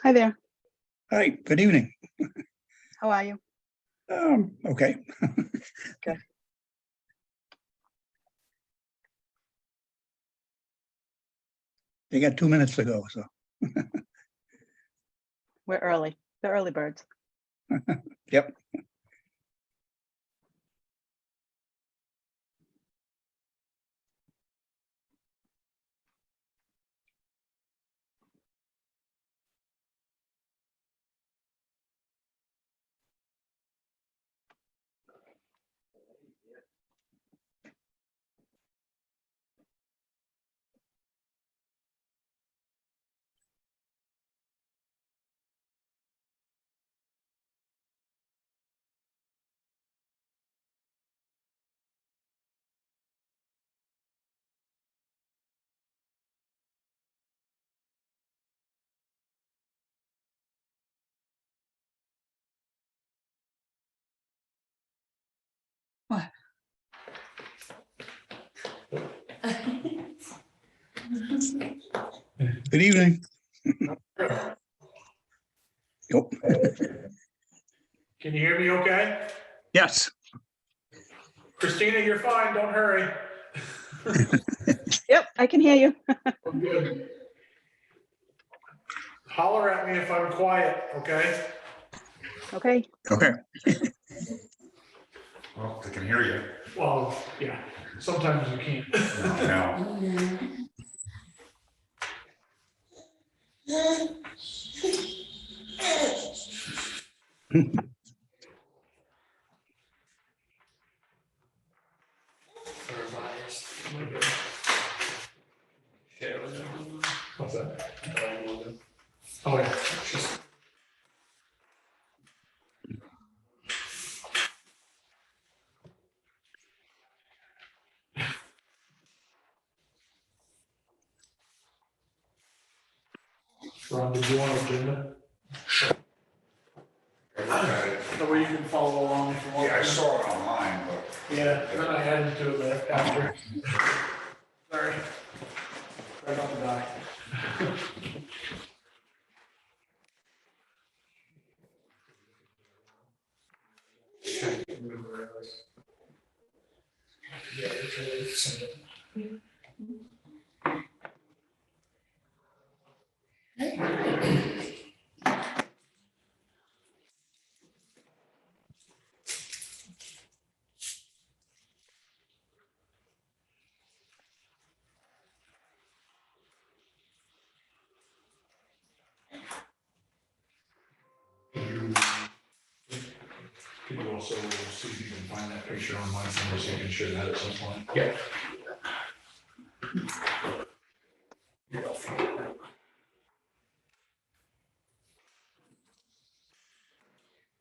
Hi there. Hi, good evening. How are you? Okay. Good. You got 2 minutes to go, so, We're early. The early birds. yep. What? Good evening. Yep. Can you hear me okay? Yes, Christina, you're fine. Don't hurry. Yep, I can hear you. We're good. Holler at me if I'm quiet, okay? Okay. okay. Well, they can hear you. Well, yeah, sometimes you can't. No. What's that? Oh, yeah. did you want an agenda? Okay. That way you can follow along if you want. Yeah, I saw it online, but Yeah, and then I added to it there after. Sorry. Right off the bat. Yeah, it's Could you also see if you can find that picture online somewhere so you can share that at some point? Yeah.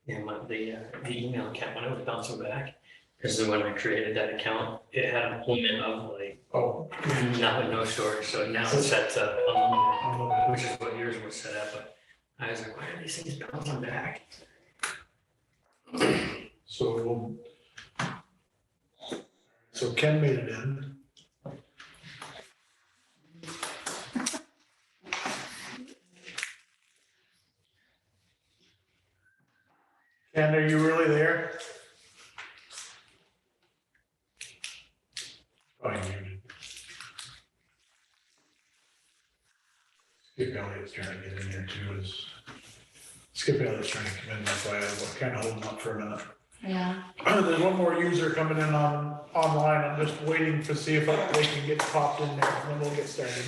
And the email account, when I was bouncing back, this is when I created that account, it had a limit of like, Oh. no storage, so now it's set to unlimited, which is what yours was set at, but I was like, why are these things bouncing back? So Ken made it in. Ken, are you really there? Oh, you're muted. Skip Elliott's trying to get in here too. Skip Elliott's trying to come in, that's why I was kind of holding up for a minute. Yeah, There's one more user coming in online. I'm just waiting to see if they can get popped in there, and then we'll get started.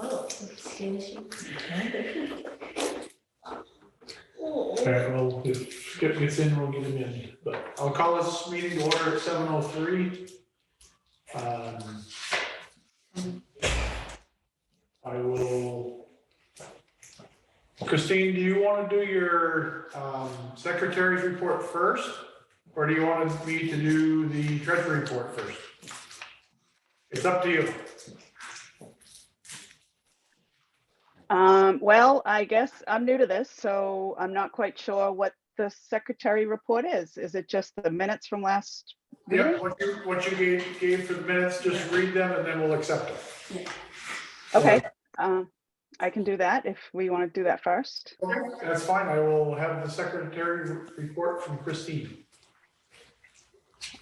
oh, excuse me. Okay, well, if Skip gets in, we'll get him in, but I'll call this meeting to order at 7:03. I will. Christine, do you want to do your secretary's report first? Or do you want me to do the treasury report first? It's up to you. Well, I guess I'm new to this, so I'm not quite sure what the secretary report is. Is it just the minutes from last meeting? Yeah, what you gave for the minutes, just read them and then we'll accept them. Okay, I can do that if we want to do that first. Okay, that's fine. I will have the secretary report from Christine.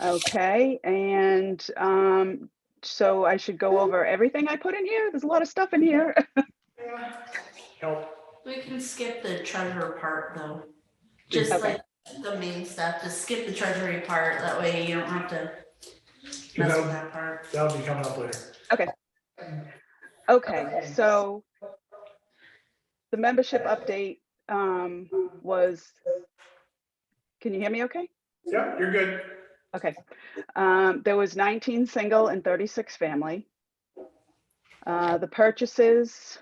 Okay, and so I should go over everything I put in here? There's a lot of stuff in here. Help. We can skip the treasurer part though. Just Okay. like the main stuff, just skip the treasury part, that way you don't have to mess with that part. That'll be coming up later. Okay, so the membership update was, can you hear me okay? Yeah, you're good. Okay. There was 19 single and 36 family. The purchases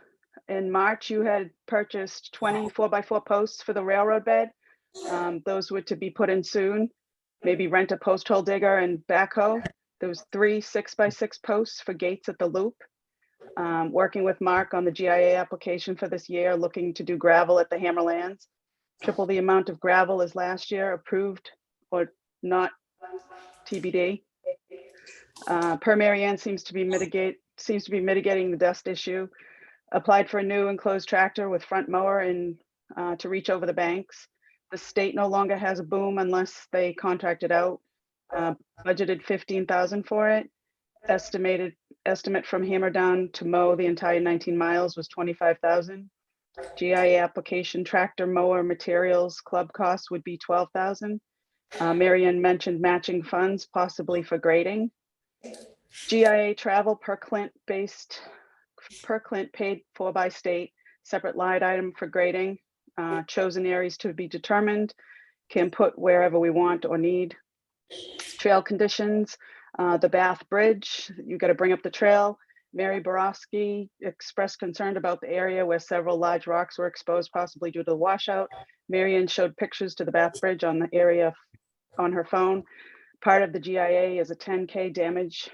in March, you had purchased 20 4x4 posts for the railroad bed. Those were to be put in soon. Maybe rent a post hole digger and backhoe. There was 3 6x6 posts for gates at the loop. Working with Mark on the GIA application for this year, looking to do gravel at the Hammerlands. Triple the amount of gravel as last year, approved or not, TBD. Per Marianne seems to be mitigating the dust issue. Applied for a new enclosed tractor with front mower and to reach over the banks. The state no longer has a boom unless they contract it out. Budgeted 15,000 for it. Estimated estimate from Hammerdown to mow the entire 19 miles was 25,000. GIA application tractor mower materials club cost would be 12,000. Marion mentioned matching funds possibly for grading. GIA travel per Clint paid for by state, separate line item for grading. Chosen areas to be determined, can put wherever we want or need. Trail conditions, the Bath Bridge, you got to bring up the trail. Mary Borowski expressed concern about the area where several large rocks were exposed, possibly due to the washout. Marion showed pictures to the Bath Bridge on the area on her phone. Part of the GIA is a 10K damage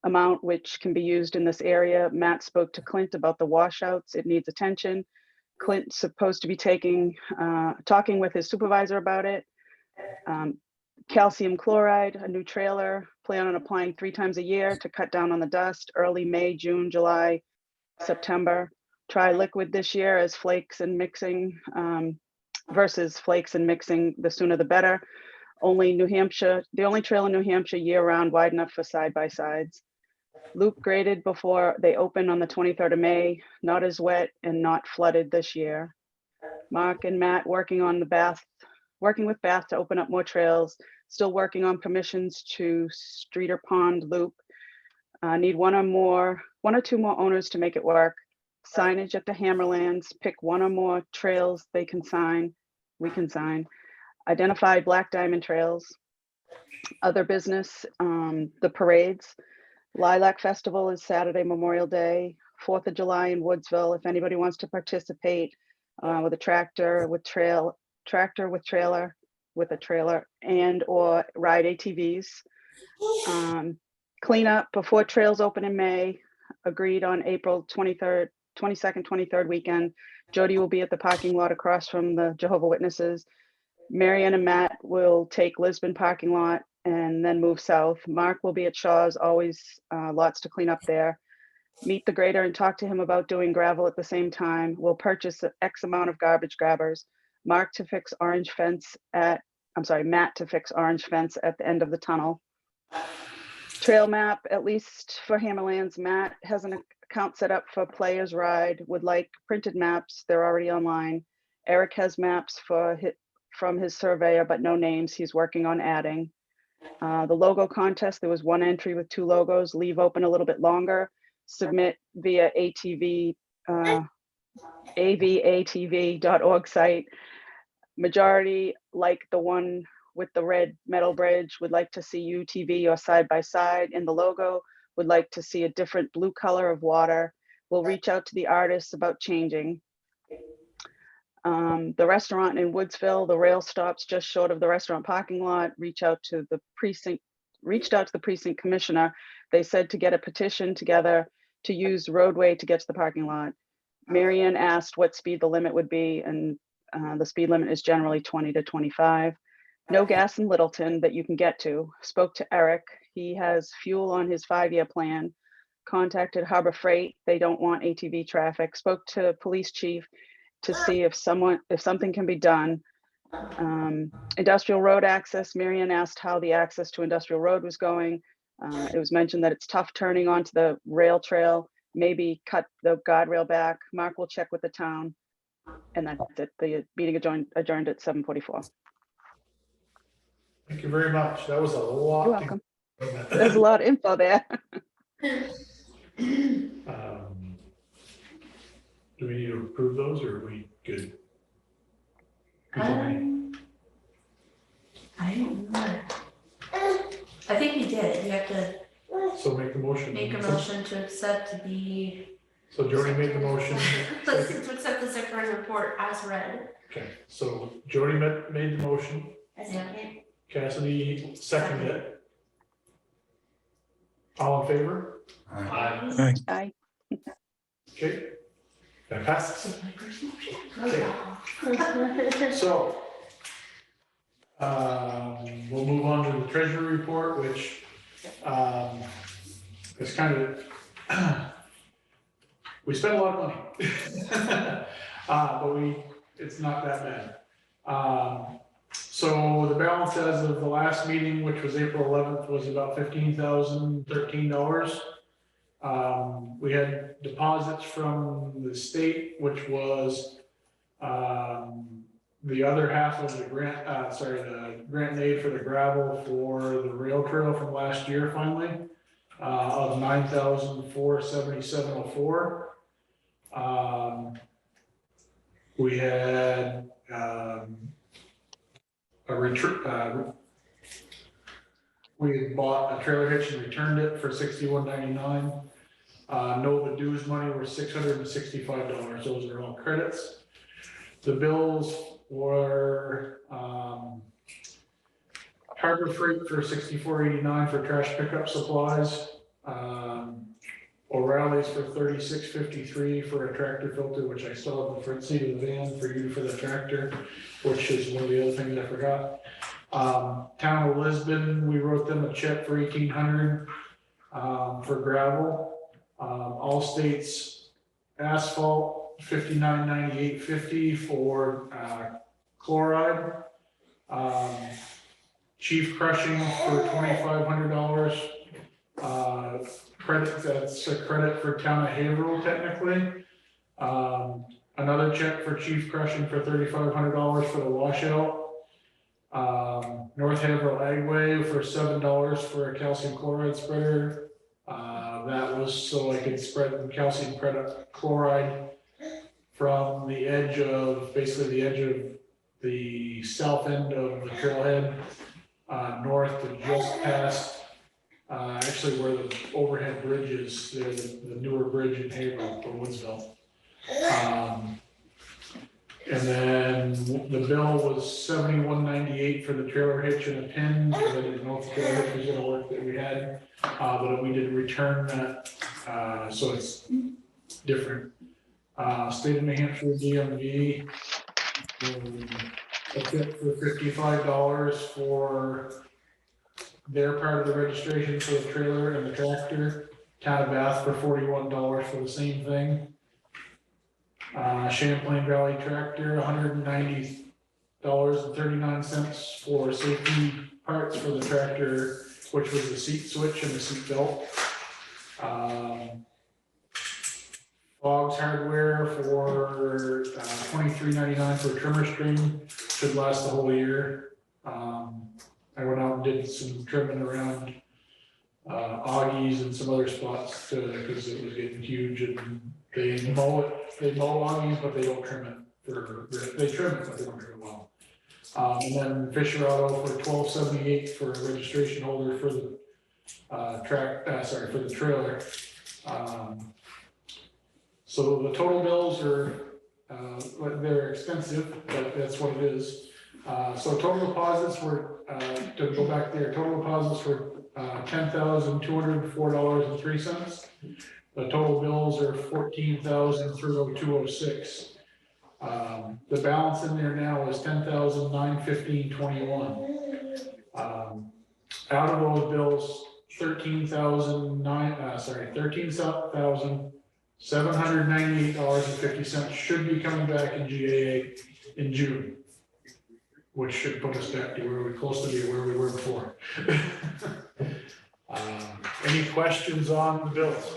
amount, which can be used in this area. Matt spoke to Clint about the washouts. It needs attention. Clint's supposed to be talking with his supervisor about it. Calcium chloride, a new trailer, plan on applying 3 times a year to cut down on the dust, early May, June, July, September. Try liquid this year as flakes and mixing versus flakes and mixing, the sooner the better. Only New Hampshire, the only trail in New Hampshire year round wide enough for side-by-sides. Loop graded before they open on the 23rd of May, not as wet and not flooded this year. Mark and Matt working with Bath to open up more trails, still working on permissions to Streeter Pond Loop. Need one or two more owners to make it work. Signage at the Hammerlands, pick 1 or more trails we can sign. Identify Black Diamond trails. Other business, the parades. Lilac Festival is Saturday, Memorial Day, 4th of July in Woodsville. If anybody wants to participate with a tractor with trailer, and or ride ATVs. Cleanup before trails open in May, agreed on April 22nd, 23rd weekend. Jody will be at the parking lot across from the Jehovah Witnesses. Marion and Matt will take Lisbon parking lot and then move south. Mark will be at Shaw's, always lots to clean up there. Meet the grader and talk to him about doing gravel at the same time. We'll purchase X amount of garbage grabbers. Matt to fix orange fence at the end of the tunnel. Trail map, at least for Hammerlands. Matt has an account set up for Players Ride, would like printed maps. They're already online. Eric has maps from his surveyor, but no names. He's working on adding. The logo contest, there was 1 entry with 2 logos. Leave open a little bit longer. Submit via avatv.org site. Majority like the one with the red metal bridge, would like to see UTV or side-by-side in the logo, would like to see a different blue color of water. We'll reach out to the artists about changing. The restaurant in Woodsville, the rail stops just short of the restaurant parking lot. Reached out to the precinct commissioner. They said to get a petition together to use roadway to get to the parking lot. Marion asked what speed the limit would be, and the speed limit is generally 20 to 25. No gas in Littleton that you can get to. Spoke to Eric. He has fuel on his 5-year plan. Contacted Harbor Freight. They don't want ATV traffic. Spoke to police chief to see if something can be done. Industrial road access. Marion asked how the access to Industrial Road was going. It was mentioned that it's tough turning onto the rail trail. Maybe cut the guardrail back. Mark will check with the town. And that's it. The meeting adjourned at 7:44. Thank you very much. That was a lot. You're welcome. There's a lot of info there. Do we need to approve those or are we good? I don't know. I think you did. You have to So make the motion. make a motion to accept the, So Jody made the motion. to accept the secretary report as read. Okay, so Jody made the motion. Second. Cassidy seconded it. All in favor? I Aye. Okay. That passes. So, we'll move on to the treasury report, which is kind of, we spent a lot of money. But it's not that bad. So the balance as of the last meeting, which was April 11th, was about $15,013. We had deposits from the state, which was the other half of the grant, the grant aid for the gravel for the rail trail from last year finally, of $9,477.04. We had we had bought a trailer hitch and returned it for $61.99. Nova dues money were $665. Those are all credits. The bills were Harbor Freight for $64.89 for trash pickup supplies. O'Reilly's for $36.53 for a tractor filter, which I still have the front seat of the van for you for the tractor, which is one of the other things I forgot. Town of Lisbon, we wrote them a check for $1,800 for gravel. All States asphalt, $59.98.50 for chloride. Chief Crushing for $2,500. Credit, that's a credit for Town of Haverhill technically. Another check for Chief Crushing for $3,500 for the washout. North Haverhill Agway for $7 for a calcium chloride spreader. That was so I could spread the calcium chloride from the edge of, basically the edge of the south end of the trailhead, north to just past, actually where the overhead bridge is, there's the newer bridge in Haverhill for Woodsville. And then the bill was $71.98 for the trailer hitch and a pin, because I didn't know if the trailer hitch was gonna work that we had, but we did return that, so it's different. State of New Hampshire DMV, a tip for $55 for their part of the registration for the trailer and the tractor. Town of Bath for $41 for the same thing. Champlain Valley Tractor, $190.39 for safety parts for the tractor, which was the seat switch and the seat belt. Boggs Hardware for $23.99 for a trimmer string, should last the whole year. I went out and did some trimming around Augie's and some other spots because it was getting huge, and they mow Augie's, but they don't trim it. They trim it, but they don't trim it well. And then Fisher Auto for $12.78 for a registration holder for the for the trailer. So the total bills are they're expensive, but that's what it is. So total deposits were to go back there. Total deposits were $10,204.03. The total bills are $14,302.06. The balance in there now is $10,915.21. Out of those bills, $13,798.50 should be coming back in GAA in June, which should put us back to where we're close to be where we were before. Any questions on the bills?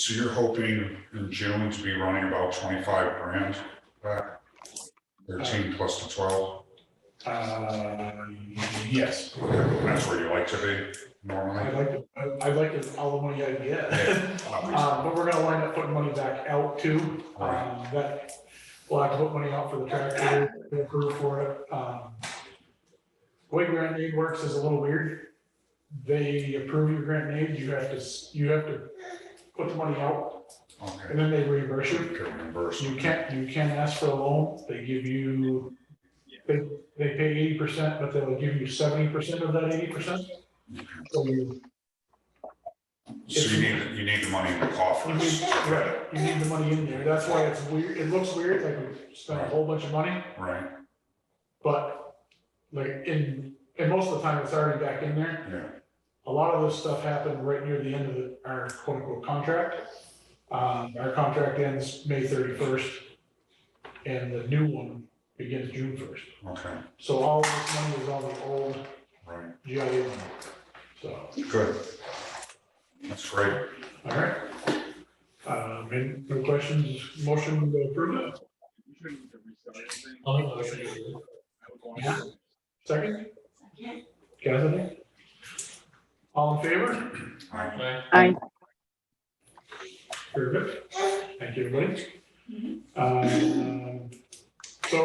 so you're hoping in June to be running about 25 grand back? 13 plus the 12? Yes. That's where you like to be normally? I'd like it all the money I get. Yeah, obviously. But we're gonna wind up putting money back out too. Right. That, we'll have to put money out for the tractor, to approve for it. The way grant aid works is a little weird. They approve your grant aid, you have to put the money out, Okay. and then they reimburse you. Get reimbursed. You can't ask for a loan, they give you, they pay 80%, but they'll give you 70% of that 80%. So you So you need the money in the coffers. right, you need the money in there, that's why it's weird, it looks weird, like we spent a whole bunch of money, Right, but like and most of the time it's already back in there. yeah, A lot of this stuff happened right near the end of our quote unquote contract. Our contract ends May 31st. and the new one begins June 1st. Okay, So all this money is on the old right, GIA money. So, good. That's great. all right. Any no questions, motion to approve it? I'll make a motion to approve. Second, Cassidy? All in favor? Aye. I, Perfect. Thank you, everybody. So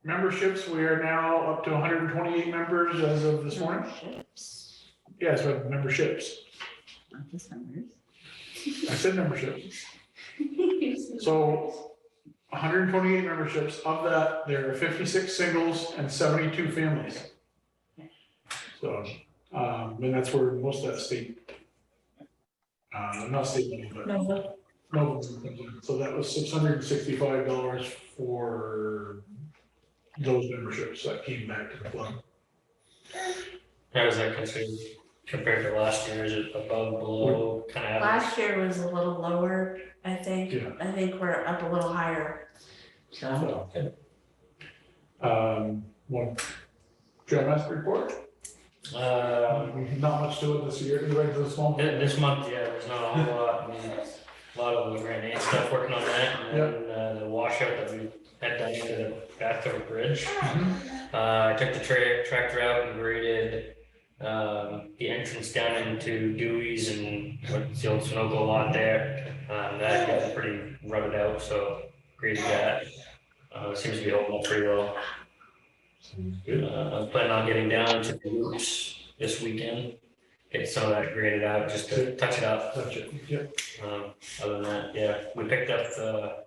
memberships, we are now up to 128 members as of this morning. Yes, we have memberships. I said memberships. So 128 memberships. Of that, there are 56 singles and 72 families. So, and that's where most of that state, not state money, but no, so that was $665 for those memberships that came back to the club. How is that considered compared to last year? Is it above, below, kind of? Last year was a little lower, I think. Yeah. I think we're up a little higher. So, So, one, Trail Master report, not much to it this year, right, to the small. This month, yeah, there's not a whole lot. I mean, a lot of the granite stuff working on that, and then the washout that we had done into the Bathurst Bridge. I took the tractor out and graded the entrance down into Dewey's and what's the old Sunoco lot there. That got pretty rutted out, so graded that. Seems to be holding up pretty well. Good. I'm planning on getting down to the roots this weekend, get some of that graded out, just to touch it up. That's it, yeah, Other than that, yeah, we picked up the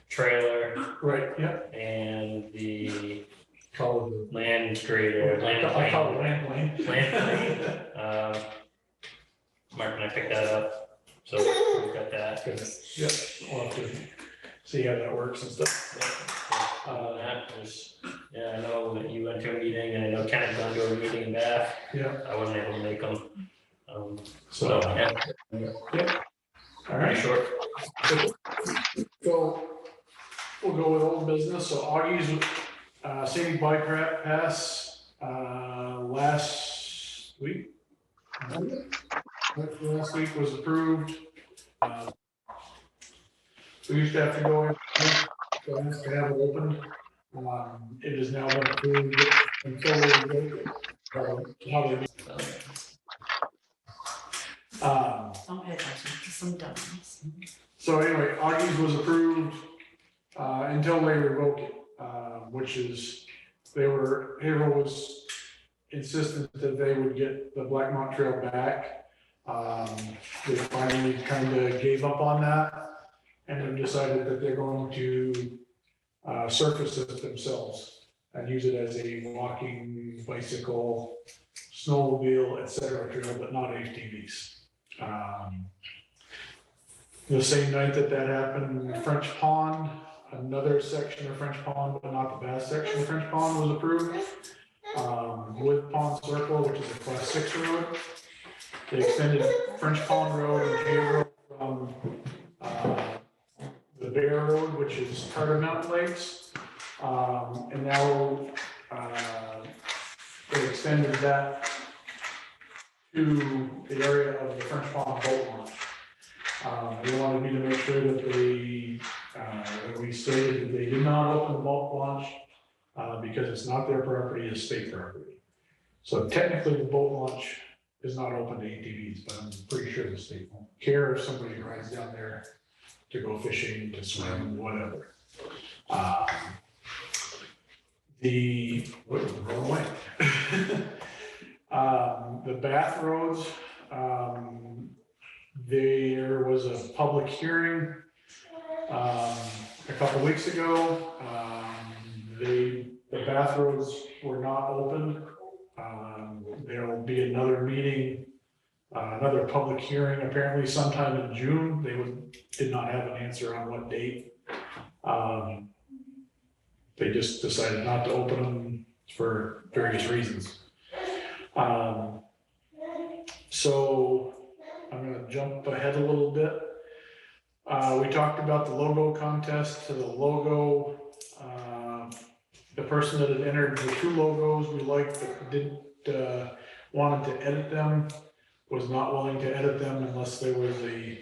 trailer right, yeah. and the Call it land grader, land I call it plane. land plane. Land Mark and I picked that up, so we've got that. Good, yeah, we'll have to see how that works and stuff. That was, yeah, I know that you went to a meeting, and I know Ken had gone to a meeting in Bath. Yeah, I wasn't able to make them. so, Yeah, all pretty right, short. so we'll go with old business, so Augie's scenic bypass, last week. Last week was approved. We used to have to go in, so I have to have it opened. It is now been approved until we how they. don't pay attention to some dummies. So anyway, Augie's was approved until they revoke it, which is, Haverhill was insistent that they would get the Blackmont Trail back. They finally kind of gave up on that and have decided that they're going to surface it themselves and use it as a walking, bicycle, snowmobile, etc. trail, but not ATVs. The same night that happened, French Pond, another section of French Pond, but not the Bass section of French Pond, was approved. With Pond Circle, which is a class 6 road. They extended French Pond Road and Hay Road from the Bear Road, which is Carter Mountain Lakes. And now they extended that to the area of the French Pond boat launch. They wanted me to make sure that that we stated that they did not open the boat launch because it's not their property, it's state property. So technically the boat launch is not open to ATVs, but I'm pretty sure the state won't care if somebody rides down there to go fishing, to swim, whatever. The Bath roads, there was a public hearing a couple weeks ago. The Bath roads were not open. There will be another meeting, another public hearing, apparently sometime in June. They did not have an answer on what date. They just decided not to open them for various reasons. So I'm gonna jump ahead a little bit. We talked about the logo contest. The logo The person that had entered the two logos we liked, but didn't, wanted to edit them, was not willing to edit them unless there was a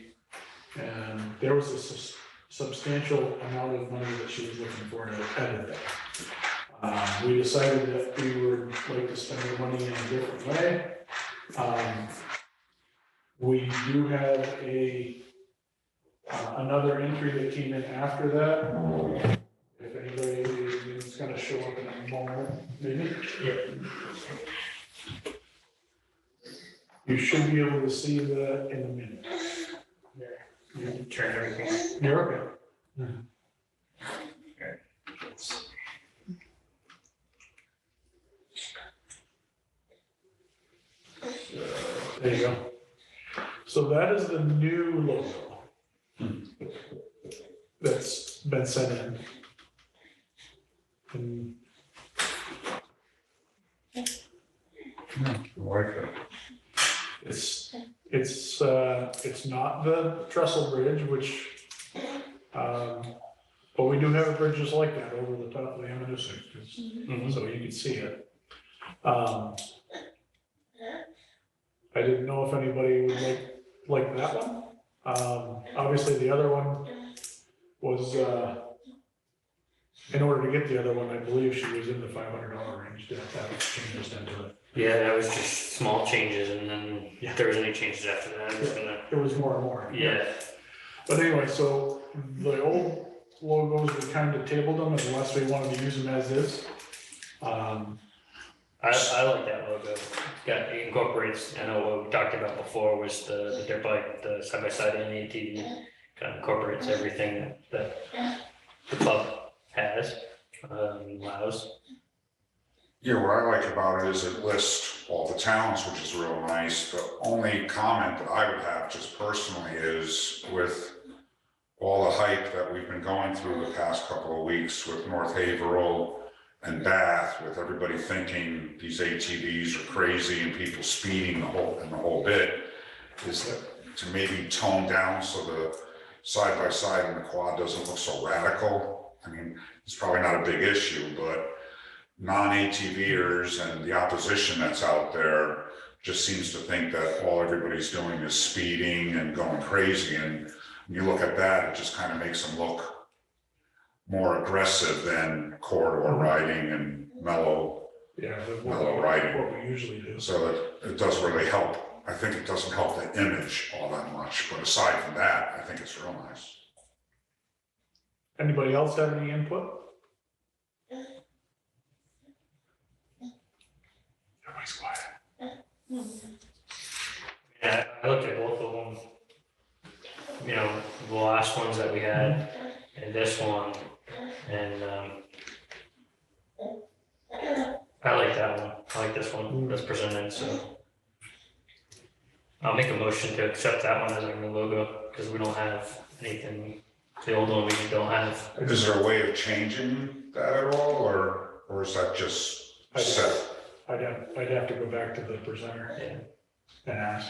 substantial amount of money that she was looking for to edit them. We decided that we would like to spend the money in a different way. We do have another entry that came in after that. If anybody is gonna show up in a moment, maybe. You should be able to see that in a minute. You turn everything. You're okay. There you go. So that is the new logo that's been sent in. And I like it. it's not the trestle bridge, which, but we do have a bridge just like that over the top of the Amanuset, so you can see it. I didn't know if anybody would like that one. Obviously, the other one was, in order to get the other one, I believe she was in the $500 range to have changes done to it. Yeah, that was just small changes, and then Yeah. if there was any changes after that, I'm just gonna, It was more and more. yeah. But anyway, so the old logos, we kind of tabled them unless we wanted to use them as is. I like that logo. It incorporates, I know what we talked about before was the dirt bike, the side by side and the ATV. Kind of incorporates everything that the club has, allows. Yeah, what I like about it is it lists all the towns, which is real nice. The only comment that I would have just personally is with all the hype that we've been going through the past couple of weeks with North Haverhill and Bath, with everybody thinking these ATVs are crazy and people speeding the whole bit, is that to maybe tone down so the side by side and the quad doesn't look so radical. I mean, it's probably not a big issue, but non-ATVers and the opposition that's out there just seems to think that all everybody's doing is speeding and going crazy. And when you look at that, it just kind of makes them look more aggressive than corridor riding and mellow. Yeah, Mellow riding. what we usually do. So it doesn't really help. I think it doesn't help the image all that much, but aside from that, I think it's real nice. Anybody else have any input? Everybody's quiet. Yeah, I looked at both of them. You know, the last ones that we had and this one, and I like that one. I like this one that's presented, so I'll make a motion to accept that one as our new logo, because we don't have anything, the old one we don't have. Is there a way of changing that at all, or is that just set? I'd have to go back to the presenter Yeah. and ask.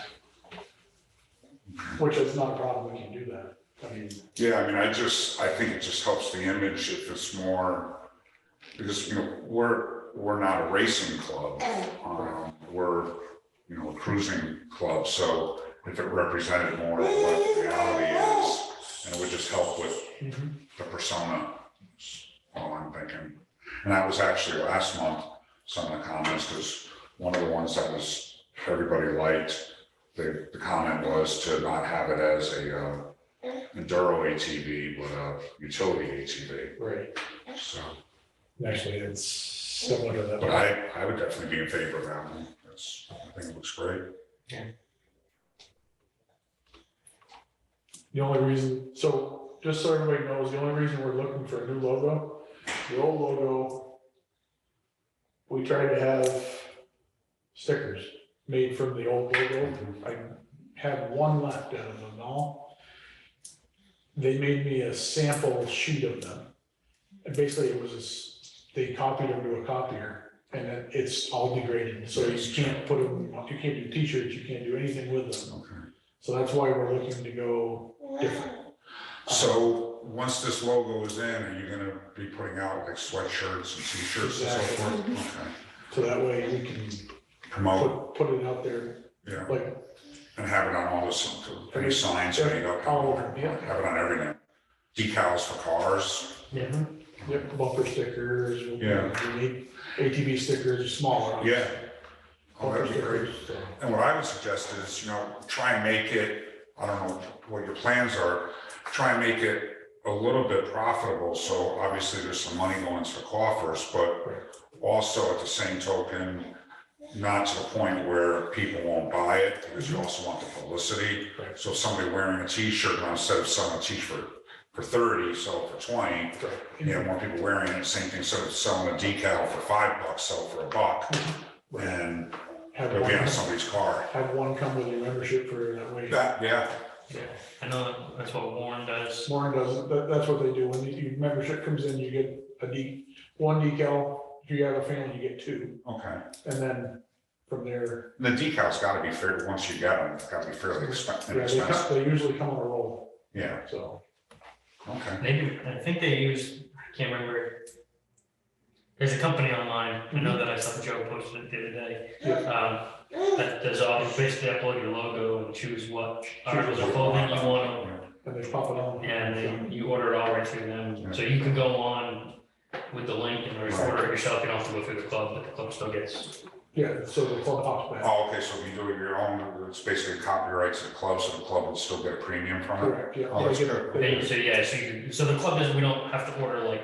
Which is not a problem, we can do that. I mean, Yeah, I mean, I think it just helps the image if it's more, because, you know, we're not a racing club. We're, you know, a cruising club, so if it represented more of what the reality is, and it would just help with the persona, is all I'm thinking. And that was actually last month, some of the comments, because one of the ones that was, everybody liked, the comment was to not have it as a enduro ATV, but a utility ATV, right, so. actually, it's similar to that. But I would definitely be in favor of that one. I think it looks great. The only reason, so just so everybody knows, the only reason we're looking for a new logo, the old logo, we tried to have stickers made from the old logo. I have one left out of them all. They made me a sample sheet of them. And basically it was, they copied them to a copier and then it's all degraded. So you can't put them, you can't do t-shirts, you can't do anything with them. Okay. So that's why we're looking to go different. So once this logo is in, are you gonna be putting out like sweatshirts and t-shirts and so Exactly. forth? Okay. So that way we can Promote, put it out there, yeah, like, and have it on all this, any signs, hang up, all over, yeah. have it on everything. Decals for cars, Yeah. Yep, bumper stickers. Yeah. We need ATV stickers, smaller. yeah. Oh, Bumper that'd be great. stickers, so. And what I would suggest is, try and make it, I don't know what your plans are, try and make it a little bit profitable, so obviously there's some money going to the coffers, but also at the same token, not to the point where people won't buy it, because you also want the publicity. Right. So if somebody wearing a t-shirt, now instead of selling a t-shirt for 30, sell it for 20, more people wearing it, same thing, instead of selling a decal for $5, sell it for $1, and Have it'll be on one, somebody's car. have one come with your membership for that way. That, yeah, Yeah, I know that's what Warren does. Warren does, that's what they do, when your membership comes in, you get one decal, if you have a family, you get two, okay. and then from there, The decal's gotta be fair, once you get them, it's gotta be fairly yeah, inexpensive. they usually come on a roll, Yeah, so. okay. Maybe, I think they use, I can't remember. There's a company online, I know that I saw Joe posted it the other day. That does all, you basically upload your logo and choose what articles of clothing you want And they pop it on. to, and then you order it all right through them. So you can go on with the link and order it yourself, you don't have to go through the club, but the club still gets. Yeah, so the club pops back. Oh, okay, so if you do it your own, it's basically copyright to the club, so the club would still get a premium from it? Correct, yeah. Oh, that's They get- good. they And get so, yeah, so the club is, we don't have to order like,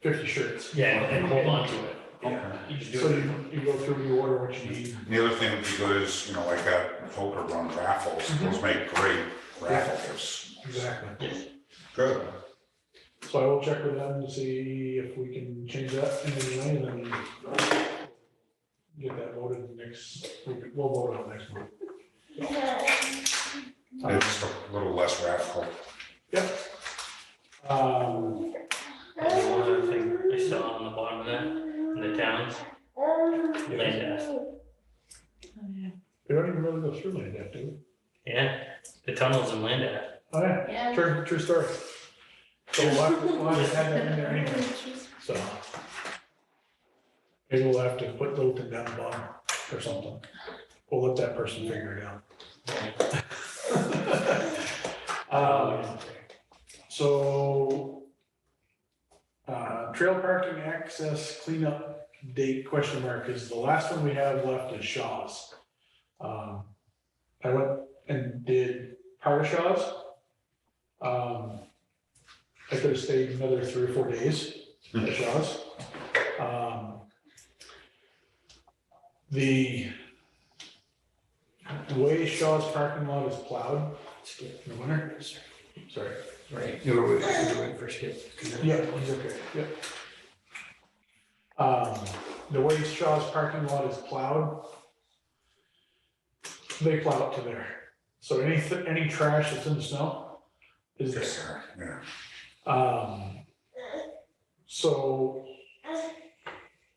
50 shirts. yeah, and hold on to it. Okay. You just So do it. you go through, you order what you need. The other thing would be good is, like that poker run raffles, those make great raffle gifts. Exactly. Good. So I will check with them to see if we can change that in any way, and then get that voted next, we'll vote on next month. Yeah, just a little less radical. Yep. And one other thing I saw on the bottom of that, in the towns, land art. We don't even really go through like that, do we? Yeah, the tunnels in land art. Oh, yeah, Yeah. true story. So we'll have to add that in there anyway, so. Maybe we'll have to put Littleton down the bottom or something. We'll let that person figure it out. So, trail parking access cleanup date question mark is the last one we have left is Shaw's. I went and did part of Shaw's. I could have stayed another 3 or 4 days at Shaw's. The way Shaw's parking lot is plowed in the winter, sorry. Right, you were waiting for Skip. Yeah, he's okay, yep. The way Shaw's parking lot is plowed, they plow up to there. So any trash that's in the snow is there. Yeah. So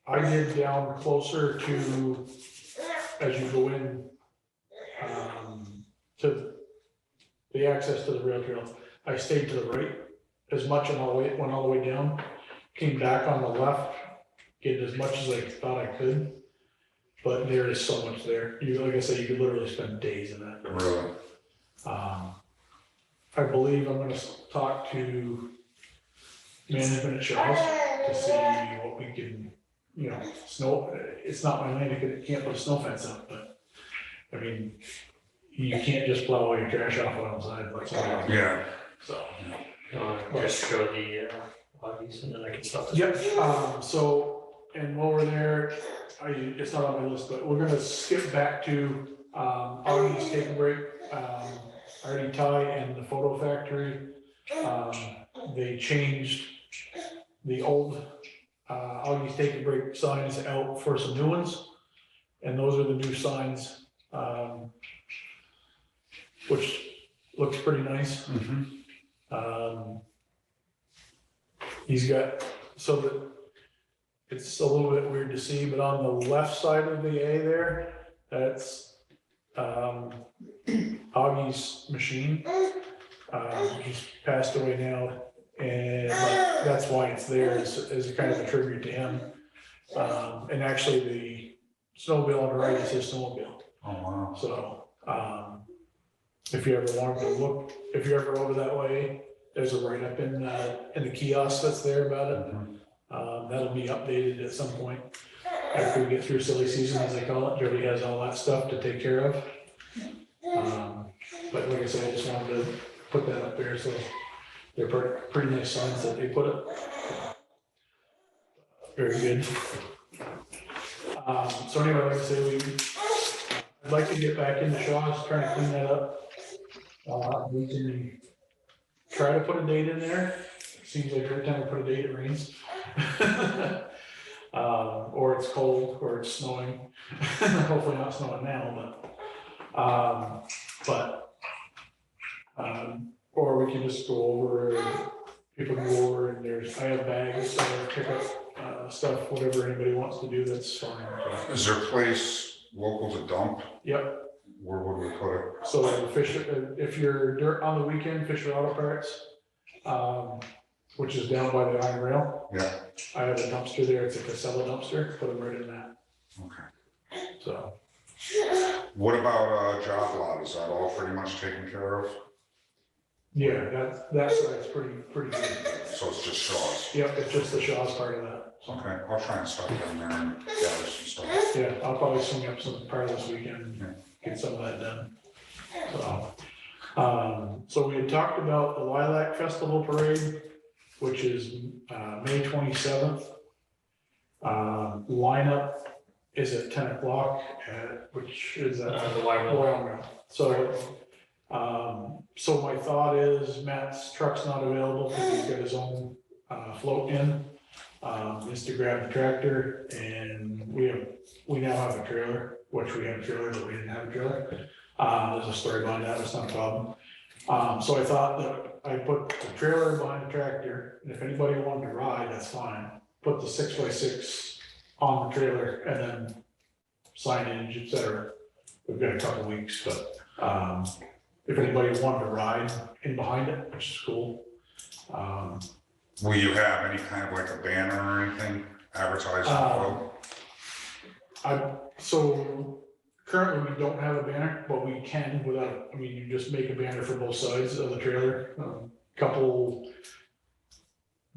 I did down closer to, as you go in, to the access to the rail trail. I stayed to the right as much and went all the way down, came back on the left, get as much as I thought I could. But there is so much there. Like I said, you could literally spend days in that. Really? I believe I'm gonna talk to management at Shaw's to see what we can, snow, it's not my land, I can't put a snow fence up, but, I mean, you can't just plow all your trash off on the side like somebody, Yeah. so. Just show the, bodies and then I can stop. Yep, so, and while we're there, it's not on my list, but we're gonna skip back to, Augie's Take a Break, Artie Ty and the Photo Factory. They changed the old, Augie's Take a Break signs out for some new ones. And those are the new signs, which looks pretty nice. He's got, so that it's a little bit weird to see, but on the left side of the A there, that's Augie's machine. He's passed away now, And like, that's why it's there, is a kind of a tribute to him. And actually the snowmobile on the right is his snowmobile. Oh, wow. So, if you ever wanted to look, if you're ever over that way, there's a write-up in the kiosk that's there about it. That'll be updated at some point after we get through silly season, as they call it. Jody has all that stuff to take care of. But like I said, I just wanted to put that up there, so they're pretty nice signs that they put it. Very good. So anyway, like I say, I'd like to get back into Shaw's, trying to clean that up. We can try to put a date in there. Seems like every time we put a date, it rains. Or it's cold, or it's snowing. Hopefully not snowing now, or we can just go over, people can go over, and I have bags, pick up stuff, whatever anybody wants to do, that's fine. Is there a place local to dump? Yep. Where would we put it? So if you're on the weekend, Fisher Auto Parts, which is down by the iron rail. Yeah, I have a dumpster there, it's a Casella dumpster, put them right in that, okay. so. What about job lot? Is that all pretty much taken care of? Yeah, that side's pretty good. So it's just Shaw's? Yep, it's just the Shaw's part of that. So, Okay, I'll try and stop down there and gather some stuff. yeah, I'll probably swing up some part of this weekend, Yeah. and get some of that done. So we had talked about the Lilac Festival Parade, which is May 27th. Lineup is at 10 o'clock, which is at The wire mill. Royal Mill. So my thought is Matt's truck's not available because he's got his own float in. Is to grab the tractor, and we now have a trailer, which we had a trailer, but we didn't have a trailer. There's a story behind that, it's not a problem. So I thought that I'd put the trailer behind the tractor, and if anybody wanted to ride, that's fine. Put the 6x6 on the trailer, and then signage, etc. We've got a couple weeks, but if anybody wanted to ride in behind it, which is cool. Will you have any kind of like a banner or anything advertising? So currently we don't have a banner, but we can you just make a banner for both sides of the trailer.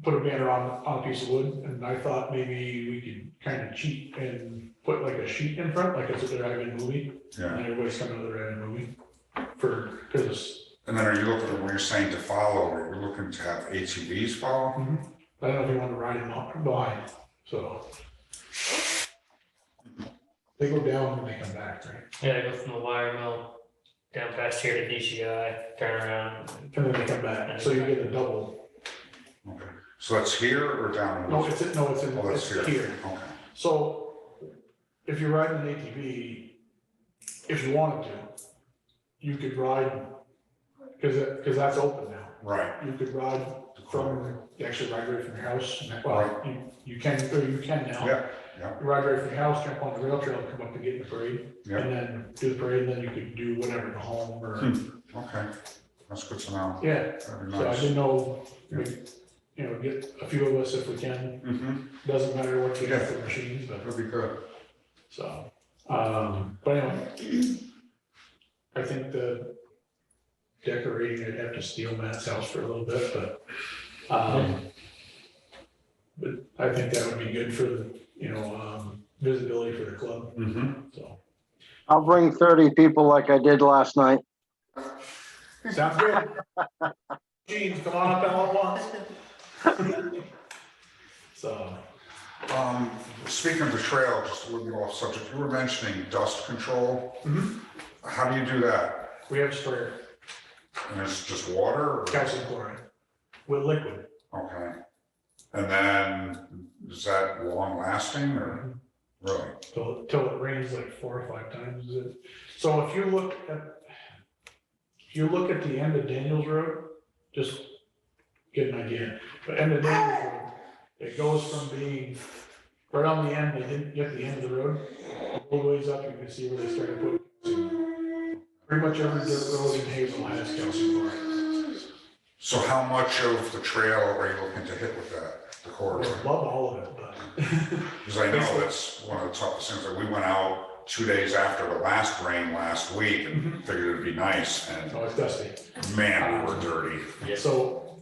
Put a banner on a piece of wood, and I thought maybe we could kind of cheat and put like a sheet in front, like it's a drive-in movie. Yeah. And everybody's coming to the drive-in movie And then are you looking, when you're saying to follow, are you looking to have ATVs follow? I don't know if you want to ride them up behind, so. They go down and they come back, right? Yeah, I go from the wire mill down past here to DCI, turn around. And then they come back, so you get a double. Okay, so that's here or down? No, it's Oh, that's it's here. Okay, So if you're riding an ATV, if you wanted to, you could ride, because that's open now. right. You could ride you actually ride right from your house. Well, you can now. Yeah, yeah. You ride right from your house, jump on the rail trail, and come up and get in the parade. Yeah. And then do the parade, and then you could do whatever, go home or, Okay, that's good to know. yeah. That'd be So I nice. didn't know, get a few of us if we can. Mm-hmm, Doesn't matter what you get for machines, but. that'd be good. So, but anyway, I think the decorating, I'd have to steal Matt's house for a little bit, but I think that would be good for, visibility for the club, Mm-hmm. so. I'll bring 30 people like I did last night. Sounds good. Jeans, come on up all at once. So, Speaking of the trail, just a little bit off subject, you were mentioning dust control. Mhm. How do you do that? we have a sprayer, And it's just water? Or? calcium chloride with liquid. Okay. And then, is that long lasting or really? Till it rains like 4 or 5 times. So if you look at the end of Daniels Road, just get an idea. But end of Daniels Road, it goes from being right on the end, they didn't get the end of the road, all the ways up, you can see where they started putting. Pretty much every dirt road in Hazel has calcium chloride. So how much of the trail are you looking to hit with that, the I corridor? would love all of it, but. Because I know that's one of the toughest things, like we went out 2 days after the last rain last week and figured it'd be nice, and Oh, it's dusty. man, we were dirty. Yeah. So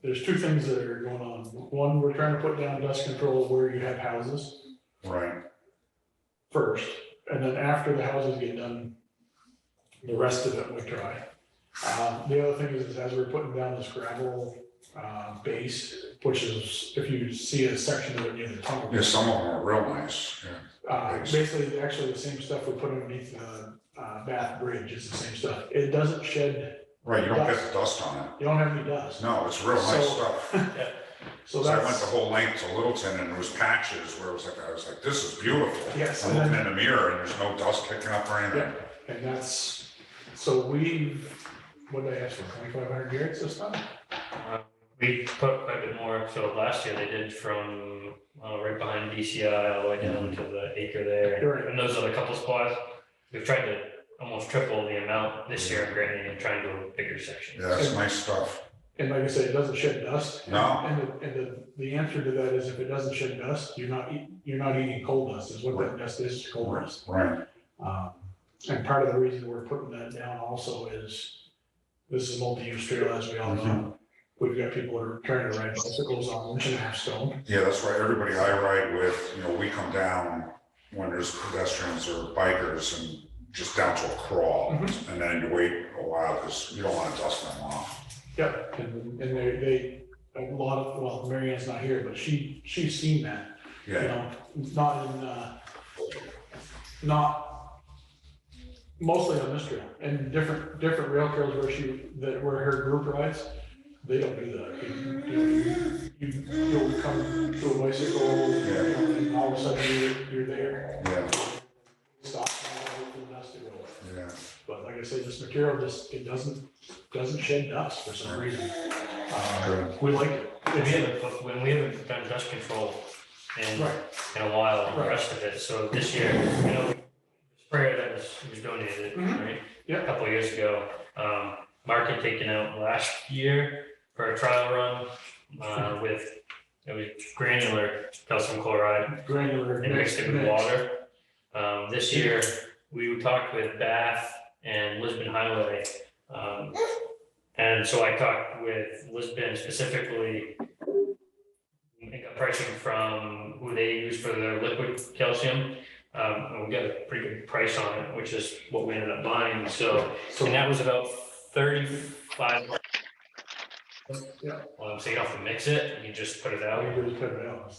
there's two things that are going on. One, we're trying to put down dust control where you have houses Right, first, and then after the houses get done, the rest of it we try. The other thing is as we're putting down this gravel, base, which is, if you see a section of it near the tunnel. yeah, some of them are real nice, yeah. Basically, actually the same stuff we put underneath the, Bath Bridge is the same stuff. It doesn't shed, Right, you don't get the dust on it. you don't have any dust. No, it's real nice So- stuff. So So I went the that's, whole length to Littleton and there was patches where I was like, this is beautiful. yes, I'm and looking then, in the mirror and there's no dust kicking up or anything. and that's, so what did I ask for, 2,500 yards this time? We put quite a bit more, so last year they did from, right behind DCI all the way down to the acre there. Right. And those are the couple spots, we've tried to almost triple the amount this year in Granite and trying to do a bigger section. Yeah, that's nice stuff. And like I said, it doesn't shed dust. No. And the answer to that is if it doesn't shed dust, you're not eating coal dust, is what that dust is, coal dust. Right, And part of the reason we're putting that down also is, this is a multi-use trail, as we all know. We've got people that are trying to ride bicycles on 1.5 stone. yeah, that's right. Everybody I ride with, we come down when there's pedestrians or bikers and just down to a crawl. And then you wait a while because you don't want to dust them off. Yep, and they, a lot of, well, Mary Ann's not here, but she's seen that, you Yeah, know, not mostly on this trail, and different rail trails where her group rides, they don't do that. You'll come to a bicycle, and all of a sudden you're there, yeah, stop, and wait for the dust to go away. yeah. But like I say, this material it doesn't shed dust for some reason. Good. We like it. When we haven't done dust control in Right. a while, and the Right. rest of it, so this year, the sprayer that was donated, right? Yeah. A couple of years ago, Mark had taken out last year for a trial run, it was granular calcium chloride, Granular. and mixed it with water. This year, we talked with Bath and Lisbon Highway, and so I talked with Lisbon specifically, and got pricing from who they use for their liquid calcium. And we got a pretty good price on it, which is what we ended up buying, so, and that was about 35. Yeah. Well, so you don't have to mix it, you just put it out. You just put it out.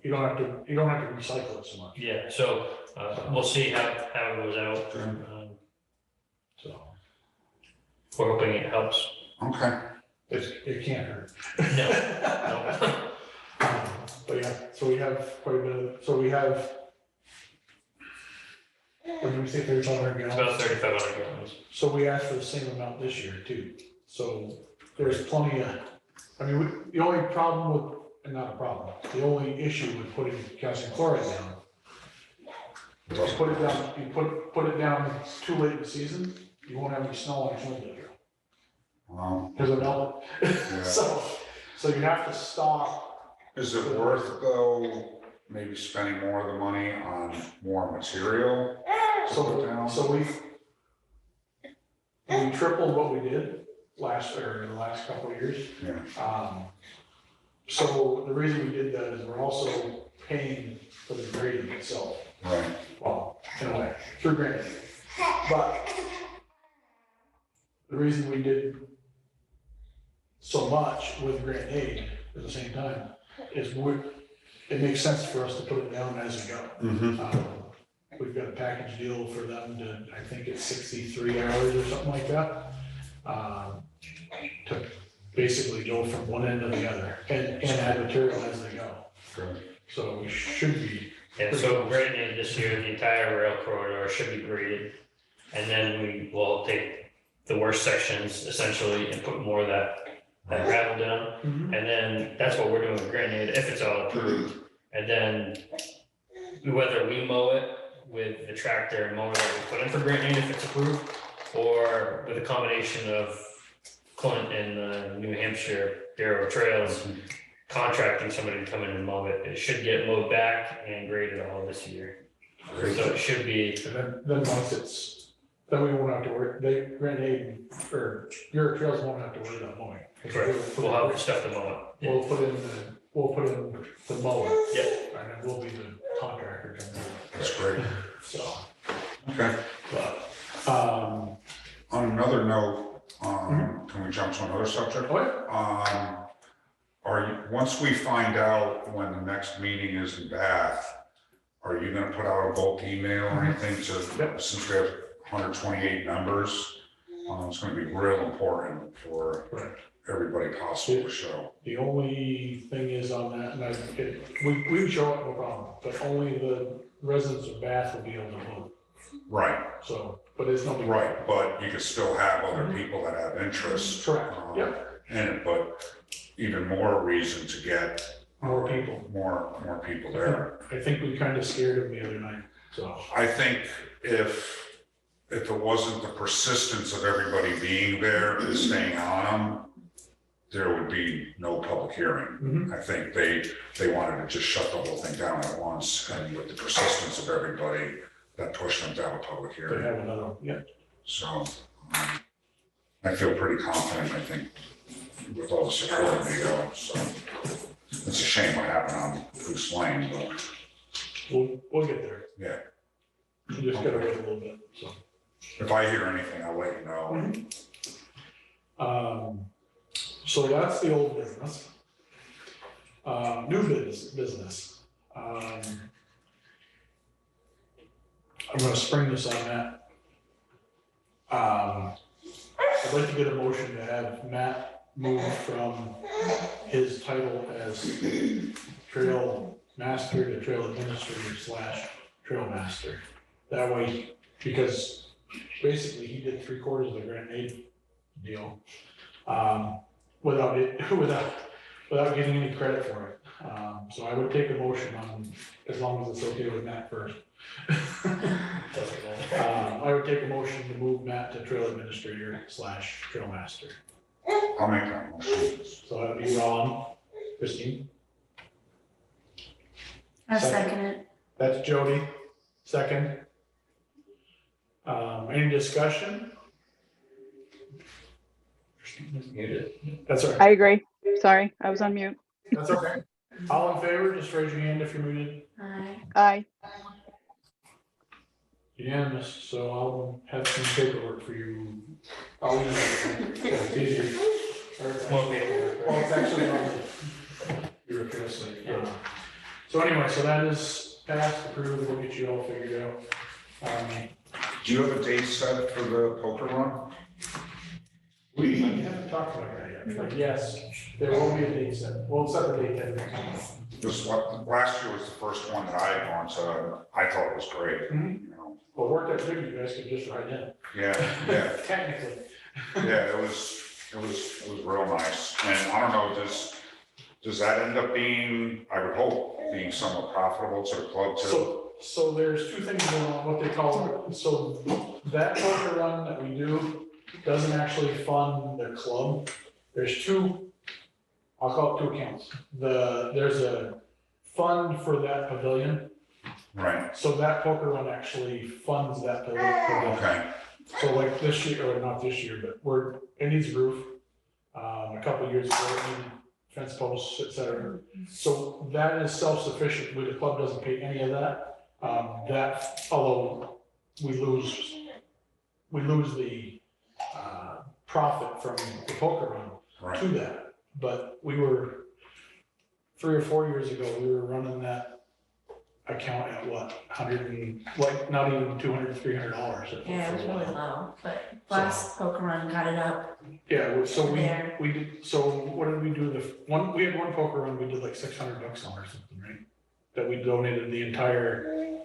You don't have to recycle it so much. Yeah, so, we'll see how it goes out. So We're hoping it helps. Okay. it can't hurt. No, no. But yeah, so we have quite a bit so we have, what did we say, 3,500 It's gallons? about 3,500 gallons. So we asked for the same amount this year too. So there's plenty of, the only problem with, and not a problem, the only issue with putting calcium chloride down, you put it down, you put it down too late in the season, you won't have any snow on your snowmobile trail, because it'll melt. Yeah. So you have to stop. Is it worth though, maybe spending more of the money on more material? So we tripled what we did in the last couple of years. Yeah, So the reason we did that is we're also paying for the grading itself, right, well, in a way, through grading. But the reason we did so much with grant aid at the same time is it makes sense for us to put it down as we go. We've got a package deal for them to, I think it's 63 hours or something like that. To basically go from one end to the other and add material as they go. good. So we should be. And so grading this year, the entire rail corridor should be graded. And then we will take the worst sections essentially and put more of that gravel down. And then that's what we're doing with Granite, if it's all approved. And then whether we mow it with the tractor and mower that we put in for Granite if it's approved, or with a combination of Clint in New Hampshire, Bureau of Trails, contracting somebody to come in and mow it. It should get mowed back and graded all this year. So it should be, And then once it's, then we won't have to worry, Grenade or Bureau of Trails won't have to worry about mowing. correct, we'll have the stuff to mow it. We'll put in the mower. Yep. And then we'll be the contractor coming in. That's great. So, Okay. but, On another note, can we jump to another subject? what? Once we find out when the next meeting is in Bath, are you gonna put out a bulk email or anything Yep. since we have 128 members? It's gonna be real important for Right. everybody possible to show. The only thing is on that, and we would show up, no problem, but only the residents of Bath will be able to vote. Right, So, but it's not. right, but you could still have other people that have interest. Correct, yep. In it, but even more reason to get More people. more people there. I think we kind of scared them the other night, so. I think if it wasn't the persistence of everybody being there and staying on them, there would be no public hearing. I think they wanted to just shut the whole thing down at once, and with the persistence of everybody, that pushed them to have a public They hearing. have another one, yeah. So I feel pretty confident, I think, with all the support they go, so. It's a shame what happened on Goose Lane, but We'll get there. yeah, You just gotta wait a little bit, so. if I hear anything, I'll let you know. So that's the old business. New business. I'm gonna spring this on Matt. I'd like to get a motion to have Matt move from his title as trail master to trail administrator / trail master. That way, because basically he did 3/4 of the Grenade deal, without getting any credit for it. So I would take a motion on, as long as it's okay with Matt first. Doesn't matter. I would take a motion to move Matt to trail administrator / trail master. I'll make that motion. So that'd be Ron, Christine, I second it. that's Jody, second. Any discussion? That's all right, I agree. Sorry, I was on mute. that's okay. All in favor, just raise your hand if you're muted. Aye. Aye. Unanimous, so I'll have some paperwork for you. I'll email it. It's easier. More paperwork. Well, it's actually on your address. So anyway, so that is passed, approved, we'll get you all figured out. Do you have a date set for the poker run? We haven't talked about that yet, but yes, there will be a date set. We'll set the date then. Last year was the first one that I had gone, so I thought it was great, you know. Well, it worked out good, you guys could just ride in. Yeah, Technically. yeah, it was real nice. And I don't know, does that end up being, I would hope, being somewhat profitable to the club too? So there's two things going on, what they call, so that poker run that we do doesn't actually fund the club. There's two, I'll call it two accounts. There's a fund for that pavilion, Right, so that poker run actually funds that pavilion. okay, So like this year, or not this year, but it needs a roof. A couple of years ago, it needed fence posts, et cetera. So that is self-sufficient, the club doesn't pay any of that. Although we lose the profit from the poker run to right, that. But we were, 3 or 4 years ago, we were running that account at what, not even $200, $300. Yeah, it was really low, but last poker run got it up. Yeah, so There. we did, so what did we do, we had one poker run, we did like $600 on or something, right? That we donated the entire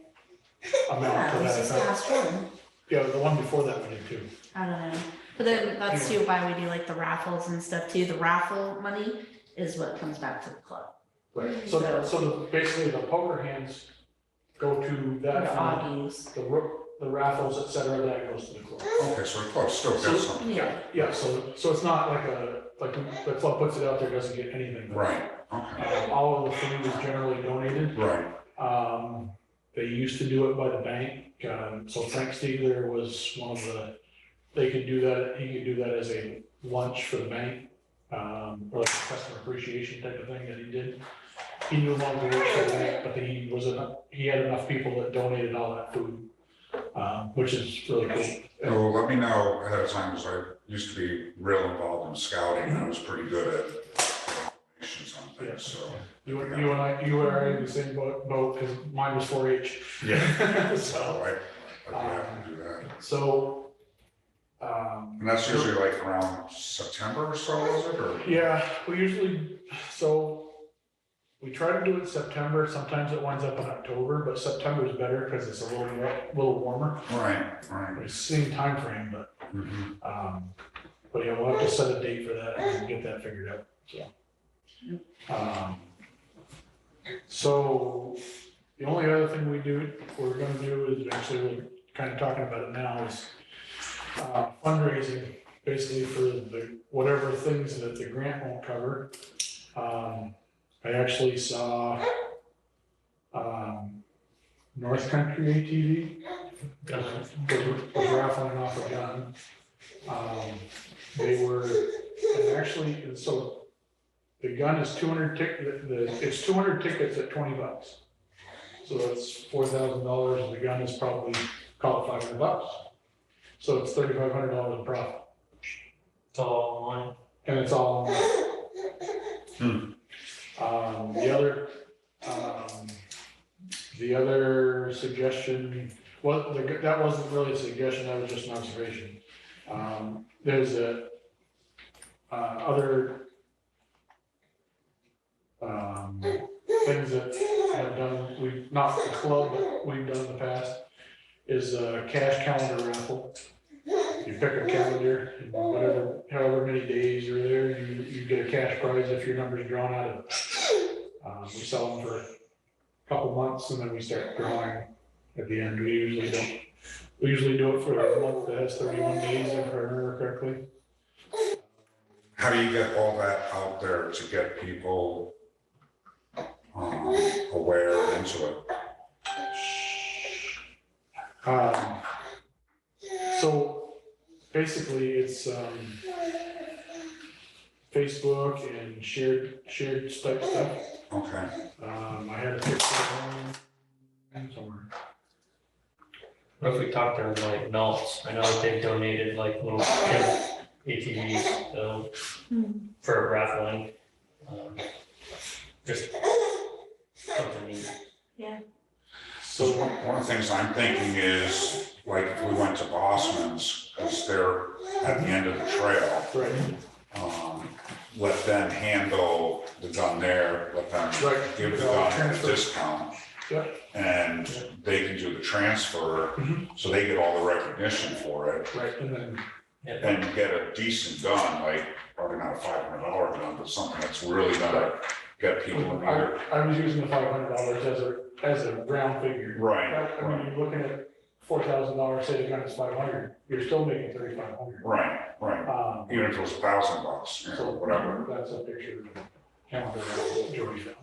amount Yeah, to it was that just account. last one. Yeah, the one before that we did too. I don't know. But then that's too why we do like the raffles and stuff too. The raffle money is what comes back to the club. Right. So basically the poker hands go to Or that the fund. Augies. the raffles, et cetera, that goes to the club. Okay, so the club still gets something. Yeah, so it's not like the club puts it out there, doesn't get anything. Right, okay, All of the food is generally donated. right, They used to do it by the bank, so Frank Stiegler was one of they could do that, he could do that as a lunch for the bank, or like a customer appreciation type of thing that he did. He no longer works for the bank, but he had enough people that donated all that food, which is really cool. well, let me know ahead of time, because I used to be real involved in scouting, and I was pretty good at donations on things, so. You and I in the same boat, because mine was 4-H. Yeah. So, So I'd be happy to do that. so, And that's usually like around September or so, is it, or? yeah, we try to do it September, sometimes it winds up in October, but September is better because it's a little warmer. Right, right. It's the same timeframe, Mhm. but yeah, we'll have to set a date for that and get that figured out, so. So, the only other thing we're gonna do is, actually, we're kind of talking about it now, is fundraising, basically for whatever things that the grant won't cover. I actually saw, North Country ATV was raffling off a gun. And so the gun is 200 it's 200 tickets at $20. So that's $4,000, and the gun is probably, call it $500. So it's $3,500 in profit, It's all online. and it's all online. The other suggestion, well, that wasn't really a suggestion, that was just an observation. There's other things that have done, not the club, but we've done in the past, is a cash calendar raffle. You pick a calendar, and however many days you're there, you get a cash prize if your number's drawn out of it. We sell them for a couple months, and then we start drawing at the end. We usually do it for a month that has 31 days, if I remember correctly. How do you get all that out there to get people aware and into it? So basically, it's Facebook and shared type stuff. Okay, I had a picture of one somewhere. What if we talk to like Knolls? I know that they've donated like little kid ATVs, so for raffling. Just something neat. so one of the things I'm thinking is, like, if we went to Bossman's, because they're at the end of the trail, Right. let them handle the gun there, let them Right. give the gun a Transfer. discount. Yeah. And they can do the transfer, so they get all the recognition for it, Right, and then, and get a decent gun, like, probably not a $500 gun, but something that's really gonna get people in there. I was using the $500 as a round figure. Right, I mean, right, you're looking at $4,000, say the gun is 500, you're still making 3,500. right, right. Even if it was $1,000, you know, whatever. That's a picture of the calendar that Jody found.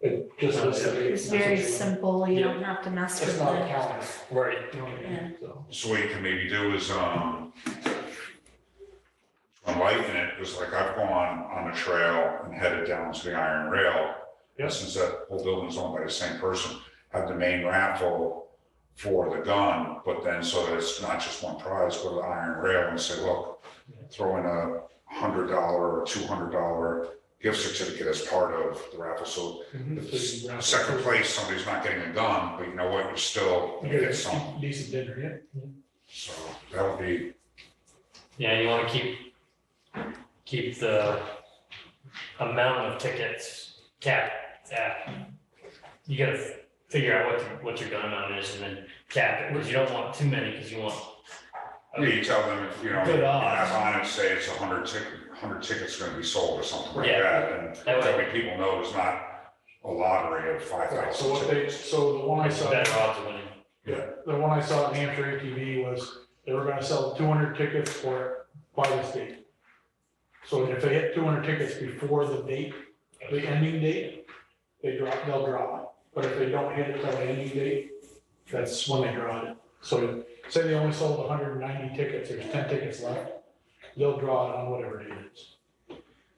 It just lists the dates. It's very That's what simple, you don't have to mess It's with not a it. calendar, Right. you know what I mean? So, So what you can maybe do is, enlighten it, because like I've gone on a trail and headed down to the iron rail. Yep. Since that whole building is owned by the same person, have the main raffle for the gun, but then so that it's not just one prize, go to the iron rail and say, look, throw in a $100 or $200 gift certificate as part of the raffle. So so you if wrap it second through. place, somebody's not getting a gun, but you know what, you're still You gonna get get some. a decent dinner, yeah. So that would be, Yeah, you want to keep the amount of tickets capped at. You gotta figure out what your gun amount is and then cap it, because you don't want too many, because you want. you tell them if, you know, Good you odds. have on it, say it's 100 tickets gonna be sold or something like Yeah. that, and That way- that way people know there's not a lottery of 5,000 So tickets. so the one I saw, Better odds of winning. Yeah, the one I saw at Hampshire ATV was, they were gonna sell 200 tickets for it by the state. So if they hit 200 tickets before the date, the ending date, they'll draw it. But if they don't hit it till the ending date, that's when they draw it. So say they only sold 190 tickets, there's 10 tickets left, they'll draw it on whatever date it is.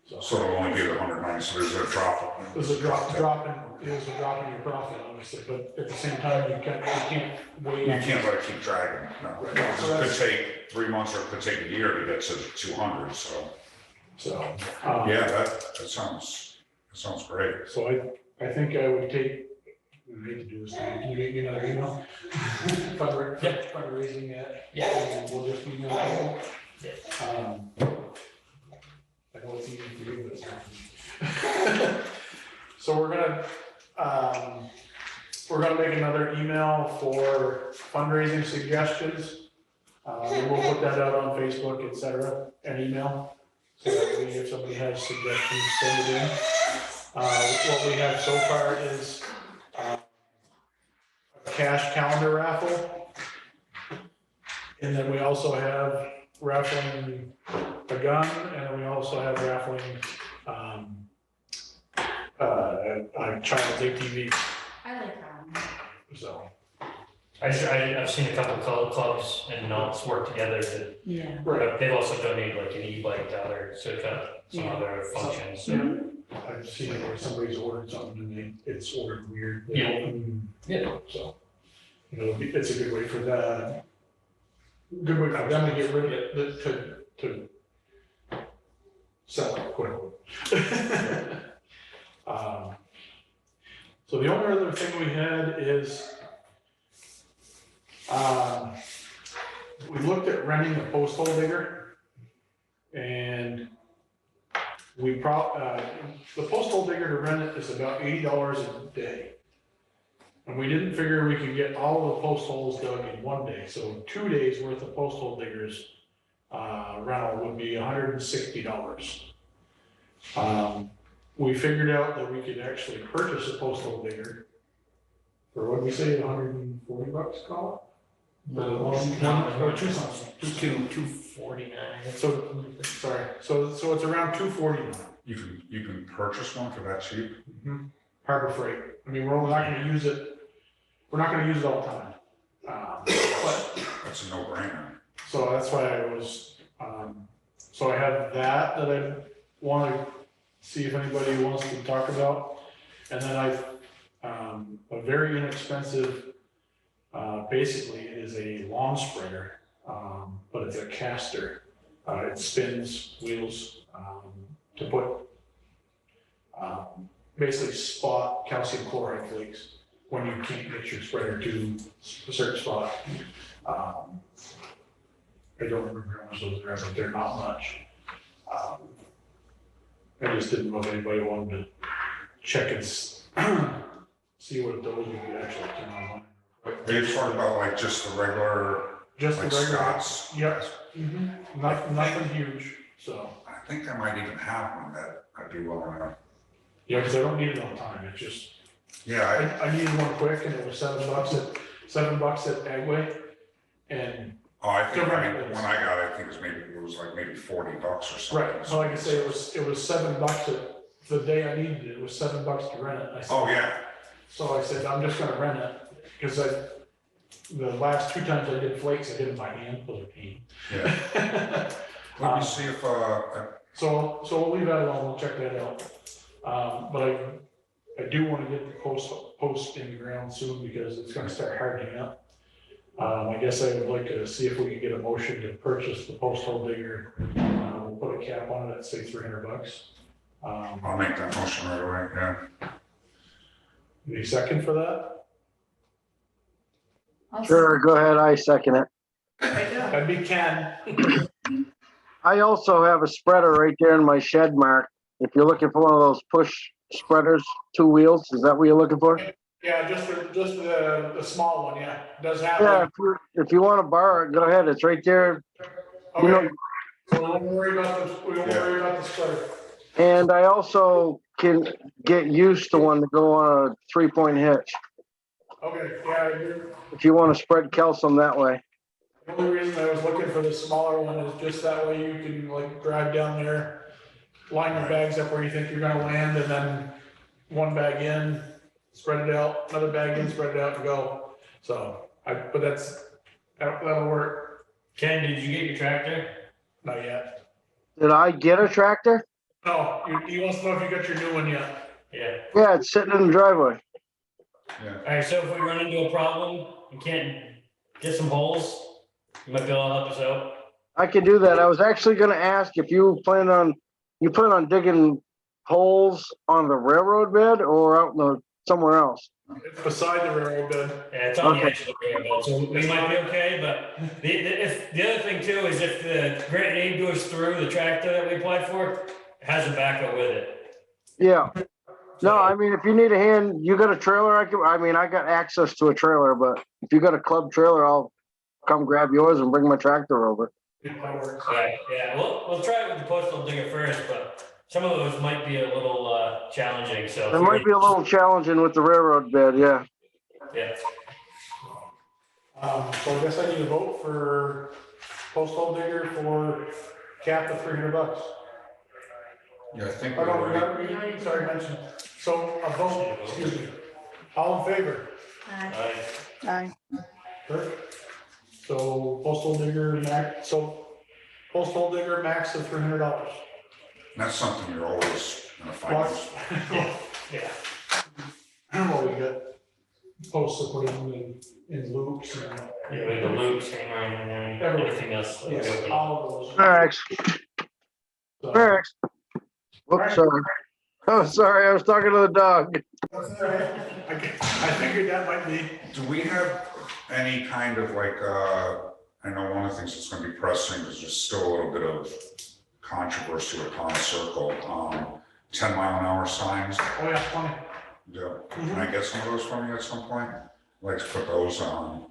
So it'll only be 190, so there's a drop. It was a drop in your profit, obviously, but at the same time, you can't wait. You can't let it keep dragging, no. Right. It could take 3 months or it could take a year to get to 200, so. So. Yeah, that sounds great. So I think I would take, I hate to do this, can you get me another email? Fundraising at. Yeah. And we'll just email people. I know it's easy to do, but it's not for me. So we're gonna make another email for fundraising suggestions. And we'll put that out on Facebook, et cetera, an email. So that way if somebody has suggestions, send it in. What we have so far is a cash calendar raffle. And then we also have raffling a gun, and then we also have raffling a child's ATV, I like that one. so. I've seen a couple clubs and knots work together to, Yeah. but they've also donated like an e-bike to other, some Yeah. other functions. So. Yeah, I've seen it where somebody's ordered something and it's ordered weird. They Yeah. open- Yeah. So, it's a good way for them to get rid of it, to sell it quickly. So the only other thing we had is, we looked at renting a post hole digger. And the post hole digger to rent it is about $80 a day. And we didn't figure we could get all of the post holes dug in one day, so 2 days worth of post hole diggers rental would be $160. We figured out that we could actually purchase a post hole digger for, what did we say, $140, call it? Or two something. 249. So, sorry, so it's around $249. You can purchase one for that cheap? Harbor Freight. I mean, we're not gonna use it, all the time. But, That's a no-brainer. so that's why I was, so I have that I want to see if anybody wants to talk about. And then a very inexpensive, basically it is a lawn spreader, but it's a caster. It spins wheels, to put, basically spot calcium chloride flakes when you can't get your spreader to a certain spot. I don't remember how much those are, but they're not much. I just didn't know if anybody wanted to check and see what those would actually turn on. Are you talking about like just the regular, Just the like regular. Scott's? Yep. Nothing huge, so, I think I might even have one that I'd be willing to. yeah, because I don't need it all the time, it's just, Yeah, I needed one quick and it was $7 at Agway. And, I think, Correct. when I got it, I think it was like maybe $40 or something. right, so like I say, it was $7 the day I needed it, it was $7 to rent it. I said, Oh, yeah, so I said, I'm just gonna rent it, because the last 2 times I did flakes, I did it by hand, those are pain. yeah. Let me see if, So we'll leave that alone, we'll check that out. But I do want to get the post in the ground soon because it's gonna start hardening up. I guess I would like to see if we can get a motion to purchase the post hole digger. We'll put a cap on it at say $300. I'll make that motion right away, yeah. Any second for that? Sure, go ahead, I second it. That'd be Ken. I also have a spreader right there in my shed, Mark. If you're looking for one of those push spreaders, 2 wheels, is that what you're looking for? Yeah, just the small one, yeah. Does have. Yeah, if you want to borrow it, go ahead. It's right there. You know, Okay. So we won't worry about the spreader. and I also can get used to one to go on a 3-point hitch. Okay, yeah, you're, if you want to spread calcium that way. the only reason I was looking for the smaller one is just that way you can like drive down there, line your bags up where you think you're gonna land, and then one bag in, spread it out, another bag in, spread it out and go. So, but that'll work, Ken, did you get your tractor? not yet. Did I get a tractor? No, he wants to know if you got your new one yet. Yeah. Yeah, it's sitting in the driveway. Alright, so if we run into a problem, you can't get some holes, you might be able to help us out. I can do that. I was actually gonna ask if you plan on digging holes on the railroad bed or out in the, somewhere else? It's beside the railroad bed. Yeah, it's on the Okay. edge of the railroad, so we might be okay, but the other thing too is if the grant and aid goes through, the tractor that we applied for has a backup with it. Yeah. No, I mean, if you need a hand, you got a trailer, I got access to a trailer, but if you got a club trailer, I'll come grab yours and bring my tractor over. That works. Right, yeah, we'll try it with the postal digger first, but some of those might be a little challenging, so. It might be a little challenging with the railroad bed, yeah. Yeah, So I guess I need a vote for postal digger for cap of $300. Yeah, I think I we don't already, remember, sorry, mention. So a vote, excuse me. All in favor? Alright. Aye. Perfect. So postal digger max, max of $300. that's something you're always gonna find. Plus, Yeah, I don't know, we got posts to put in loops and, yeah, we got loops, hang around, and everything else. that we yes, open. all of those. Thanks, So- thanks. Whoops, sorry. Oh, sorry, I was talking to the dog. I figured that might be. Do we have any kind of like, I know one of the things that's gonna be pressing is just still a little bit of controversy with Pond Circle, 10-mile-an-hour signs. Oh, yeah, funny. Yeah, can I get some of those from you at some point? Like to put those on,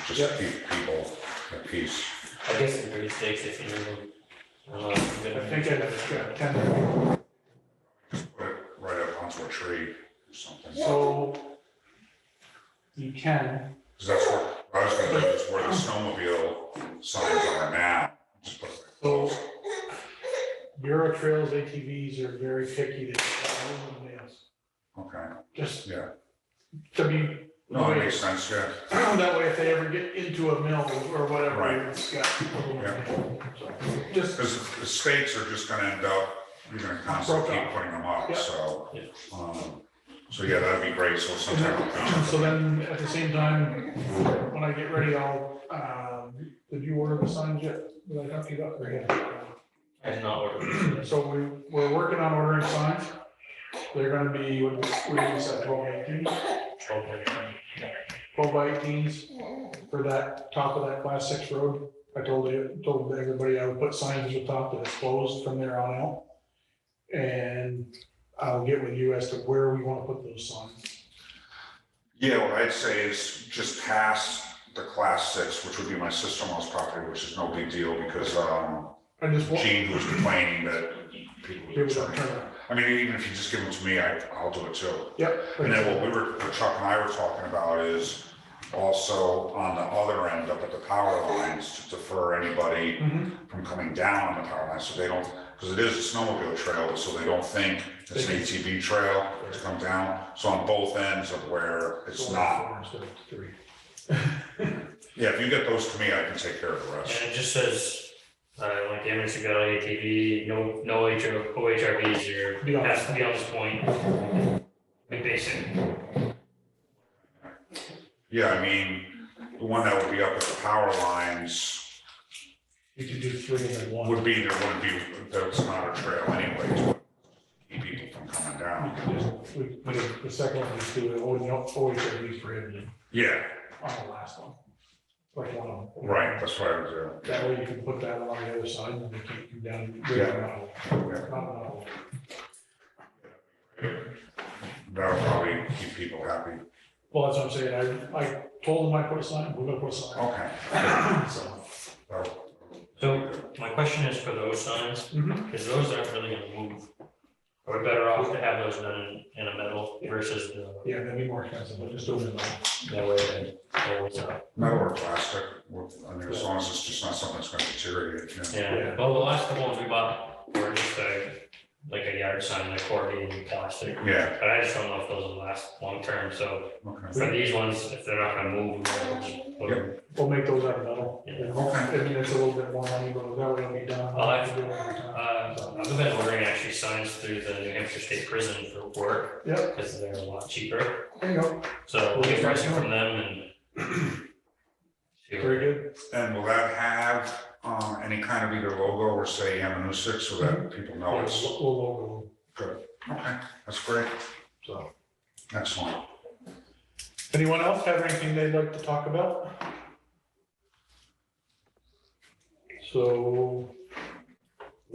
just to keep people at peace. I guess some pretty stakes if you need them. I think I've got 10. Just put it right up onto a tree or something. So you can, Cause that's what, I was gonna do is where the snowmobile signs are now. Just put it so close. Bureau Trails ATVs are very picky to aluminum nails. Okay, Just yeah, to be. no, that makes sense, yeah. That way if they ever get into a mill or whatever, Right. it's got. So, just, Because the stakes are just gonna end up, you're gonna constantly Broke keep off. putting them up, Yeah. so. So yeah, that'd be great, so sometime. so then at the same time, when I get ready, I'll, did you order the signs yet? Did I have to get up or yet? I did not order these. So we're working on ordering signs. They're gonna be, what do we say, 12 by 18? 12 by 18s for that top of that class 6 road. I told everybody I would put signs at the top that it's closed from there on out. And I'll get with you as to where we wanna put those signs. Yeah, what I'd say is just past the class 6, which would be my sister-in-law's property, which is no big deal because, I just want Gene was complaining that people people would to turn. turn around. I mean, even if you just give them to me, I'll do it too. Yep. And then what Chuck and I were talking about is also on the other end up at the power lines to defer anybody Mhm. from coming down on the power lines, so they don't, because it is a snowmobile trail, so they don't think it's an ATV trail to come down. So on both ends of where it's So not. 4 instead of 3. Yeah, if you get those to me, I can take care of the rest. And it just says, like damage to got ATV, no OHRVs or Beyond has to this be on this point. Be basic. Yeah, I mean, the one that would be up at the power lines You could do 3 and then 1. would be, there wouldn't be, there's not a trail anyways, but keep people from coming down. The second one, just do it, always at least prohibited Yeah, on the last one. Like one of them. right, that's what I would do. That way you can put that on the other side and they can't come down. Yeah. That'll probably keep people happy. Well, that's what I'm saying, I told them I put a sign, we're gonna put a sign. Okay. So, That'll- So my question is for those signs, mhm. because those aren't really gonna move We're better off to have those done in a metal versus Yeah, that'd be more expensive, but just do it. that way they always up. Metal or plastic, I mean, as long as it's just not something that's gonna deteriorate, you know. Yeah, well, the last couple ones we bought were just like a yard sign, like accordion and plastic. Yeah, But I just don't know if those will last long term, so okay. for these ones, if they're not gonna move, we'll just put them. We'll make those out of metal. Yeah. You know? I mean, it's a little bit more money, but that way it'll be done. I'll have to do it every time. I've been ordering actually signs through the New Hampshire State Prison for work, Yep, because they're a lot cheaper, there you go. so we'll get pricing from them and. see what- Very good. And will that have, any kind of either logo or say Amanuset so that people know Yeah, it's we'll good? Okay, that's great, so. excellent. Anyone else have anything they'd like to talk about? So.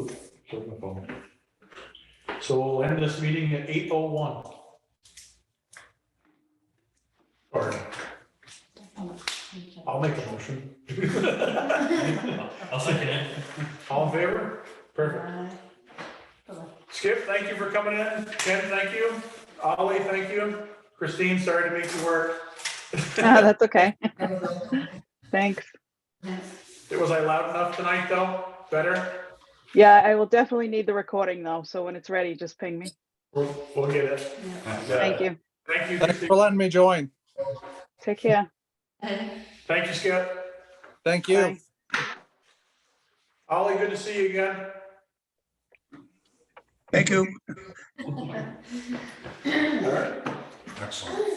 Oops, sorry, my phone. So we'll end this meeting at 8:01. Or, I'll make a motion. I'll second it. All in favor? Perfect. Skip, thank you for coming in. Ken, thank you. Ollie, thank you. Christine, sorry to make you work. That's okay. Thanks. Was I loud enough tonight, though? Better? Yeah, I will definitely need the recording though, so when it's ready, just ping me. We'll get it. Thank you. Thank you. Thanks Christine. for letting me join. Take care. Thank you, Skip. Thank you. Bye. Ollie, good to see you again. Thank you. All right. Excellent.